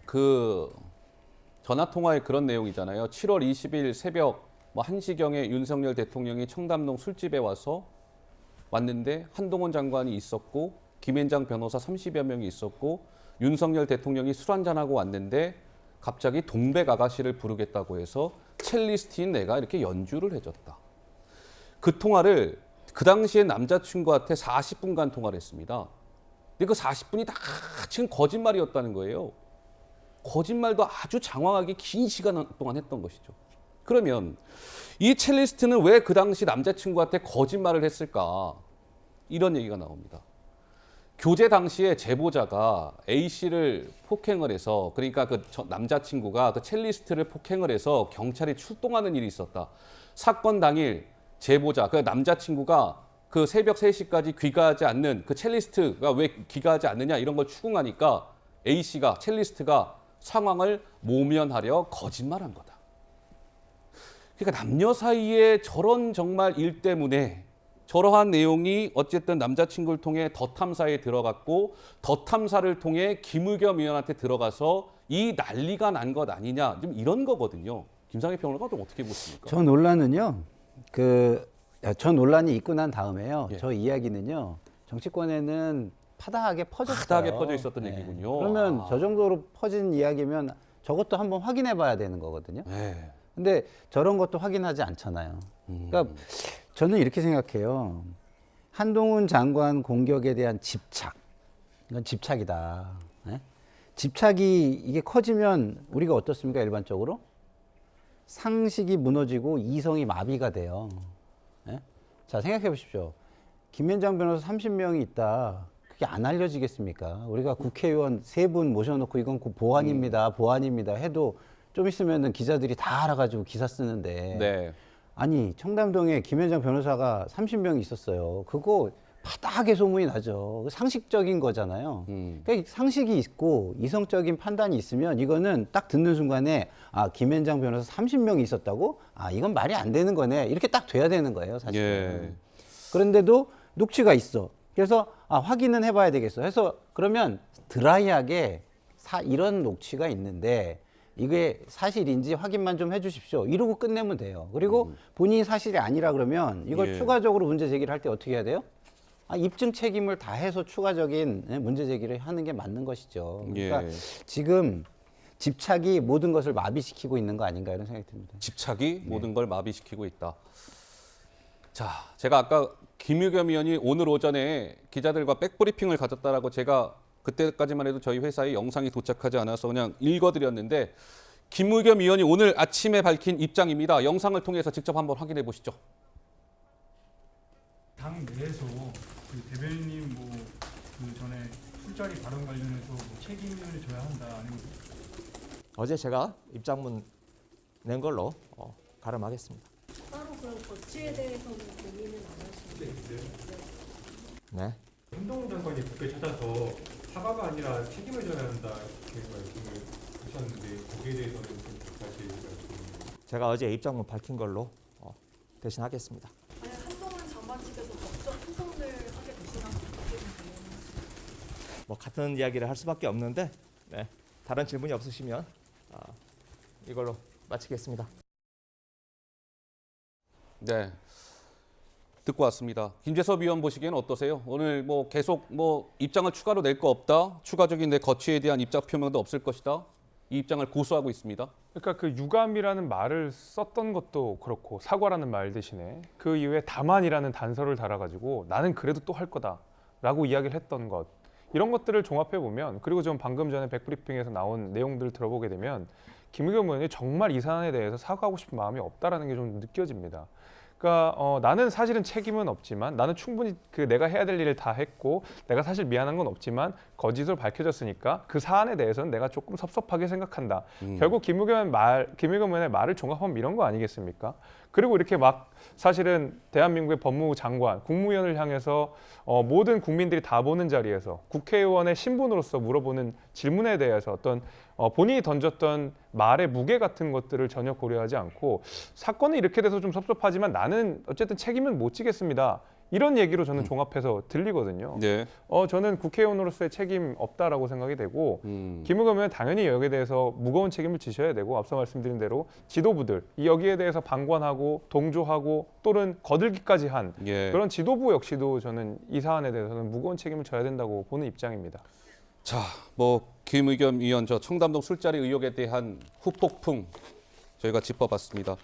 그 전화 통화에 그런 내용이잖아요. 7월 20일 새벽 뭐 1시경에 윤석열 대통령이 청담동 술집에 왔는데 한동훈 장관이 있었고 김앤장 변호사 30여 명이 있었고 윤석열 대통령이 술 한잔하고 왔는데 갑자기 동백 아가씨를 부르겠다고 해서 첼리스트인 내가 이렇게 연주를 해줬다. 그 통화를 그 당시에 남자친구한테 40분간 통화를 했습니다. 근데 그 40분이 다 지금 거짓말이었다는 거예요. 거짓말도 아주 장황하게 긴 시간 동안 했던 것이죠. 그러면 이 첼리스트는 왜 그 당시 남자친구한테 거짓말을 했을까? 이런 얘기가 나옵니다. 교제 당시에 제보자가 A씨를 폭행을 해서, 그러니까 그 남자친구가 그 첼리스트를 폭행을 해서 경찰이 출동하는 일이 있었다. 사건 당일 제보자, 그 남자친구가 그 새벽 3시까지 귀가하지 않는 그 첼리스트가 왜 귀가하지 않느냐 이런 걸 추궁하니까 A씨가, 첼리스트가 상황을 모면하려 거짓말한 거다. 그러니까 남녀 사이에 저런 정말 일 때문에 저러한 내용이 어쨌든 남자친구를 통해 더 탐사에 들어갔고 더 탐사를 통해 김의겸 의원한테 들어가서 이 난리가 난 것 아니냐, 좀 이런 거거든요. 김상희 평론가 좀 어떻게 보십니까? 저 논란은요. 저 논란이 있고 난 다음에요. 예. 저 이야기는요. 정치권에는 파다하게 퍼졌어요. 파다하게 퍼져 있었던 얘기군요. 그러면 저 정도로 퍼진 이야기면 저것도 한번 확인해 봐야 되는 거거든요. 네. 근데 저런 것도 확인하지 않잖아요. 그러니까 저는 이렇게 생각해요. 한동훈 장관 공격에 대한 집착. 이건 집착이다. 예? 집착이 이게 커지면 우리가 어떻습니까? 일반적으로? 상식이 무너지고 이성이 마비가 돼요. 예? 자, 생각해 보십시오. 김앤장 변호사 30명이 있다. 그게 안 알려지겠습니까? 우리가 국회의원 3분 모셔놓고 이건 보안입니다. 보안입니다. 해도 좀 있으면은 기자들이 다 알아가지고 기사 쓰는데. 네. 아니, 청담동에 김앤장 변호사가 30명이 있었어요. 그거 바닥에 소문이 나죠. 상식적인 거잖아요. 그러니까 상식이 있고 이성적인 판단이 있으면 이거는 딱 듣는 순간에 아, 김앤장 변호사 30명이 있었다고? 아, 이건 말이 안 되는 거네. 이렇게 딱 돼야 되는 거예요, 사실은. 예. 그런데도 녹취가 있어. 그래서 아, 확인은 해봐야 되겠어. 해서 그러면 드라이하게 이런 녹취가 있는데 이게 사실인지 확인만 좀 해주십시오. 이러고 끝내면 돼요. 그리고 본인이 사실이 아니라 그러면 이걸 예. 추가적으로 문제 제기를 할 때 어떻게 해야 돼요? 아, 입증 책임을 다해서 추가적인 문제 제기를 하는 게 맞는 것이죠. 그러니까 예. 지금 집착이 모든 것을 마비시키고 있는 거 아닌가 이런 생각이 듭니다. 집착이 모든 걸 마비시키고 있다. 자, 제가 아까 김의겸 의원이 오늘 오전에 기자들과 백브리핑을 가졌다라고 제가 그때까지만 해도 저희 회사에 영상이 도착하지 않아서 그냥 읽어드렸는데 김의겸 의원이 오늘 아침에 밝힌 입장입니다. 영상을 통해서 직접 한번 확인해 보시죠. 당 내에서 그 대변인님 그 전에 술자리 발언 관련해서 책임을 져야 한다 아니면 어제 제가 입장문 낸 걸로 가름하겠습니다. 따로 그런 거치에 대해서는 고민은 안 하시나요? 네. 한동훈 장관이 국회 찾아서 사과가 아니라 책임을 져야 한다 이렇게 말씀을 하셨는데 거기에 대해서는 좀 다시 말씀을. 제가 어제 입장문 밝힌 걸로 대신하겠습니다. 아니 한동훈 장관 측에서 법적 소송을 하게 되시나 뭐 같은 이야기를 할 수밖에 없는데 네. 다른 질문이 없으시면 이걸로 마치겠습니다. 네, 듣고 왔습니다. 김재섭 의원 보시기에는 어떠세요? 오늘 뭐 계속 뭐 입장을 추가로 낼 거 없다, 추가적인 내 거취에 대한 입장 표명도 없을 것이다, 이 입장을 고수하고 있습니다. 그러니까 그 유감이라는 말을 썼던 것도 그렇고 사과라는 말 대신에 그 이후에 다만이라는 단서를 달아가지고 나는 그래도 또 할 거다라고 이야기를 했던 것, 이런 것들을 종합해 보면, 그리고 좀 방금 전에 백브리핑에서 나온 내용들을 들어보게 되면 김의겸 의원이 정말 이 사안에 대해서 사과하고 싶은 마음이 없다라는 게 좀 느껴집니다. 그러니까 나는 사실은 책임은 없지만 나는 충분히 그 내가 해야 될 일을 다 했고 내가 사실 미안한 건 없지만 거짓으로 밝혀졌으니까 그 사안에 대해서는 내가 조금 섭섭하게 생각한다. 결국 김의겸 의원의 말을 종합하면 이런 거 아니겠습니까? 그리고 이렇게 막 사실은 대한민국의 법무부 장관, 국무위원을 향해서 모든 국민들이 다 보는 자리에서 국회의원의 신분으로서 물어보는 질문에 대해서 어떤 본인이 던졌던 말의 무게 같은 것들을 전혀 고려하지 않고 사건은 이렇게 돼서 좀 섭섭하지만 나는 어쨌든 책임은 못 지겠습니다. 이런 얘기로 저는 종합해서 들리거든요. 네. 저는 국회의원으로서의 책임 없다라고 생각이 되고 음. 김의겸 의원 당연히 여기에 대해서 무거운 책임을 지셔야 되고 앞서 말씀드린 대로 지도부들 여기에 대해서 방관하고 동조하고 또는 거들기까지 한 예. 그런 지도부 역시도 저는 이 사안에 대해서는 무거운 책임을 져야 된다고 보는 입장입니다. 자, 뭐 김의겸 의원 저 청담동 술자리 의혹에 대한 후폭풍 저희가 짚어봤습니다.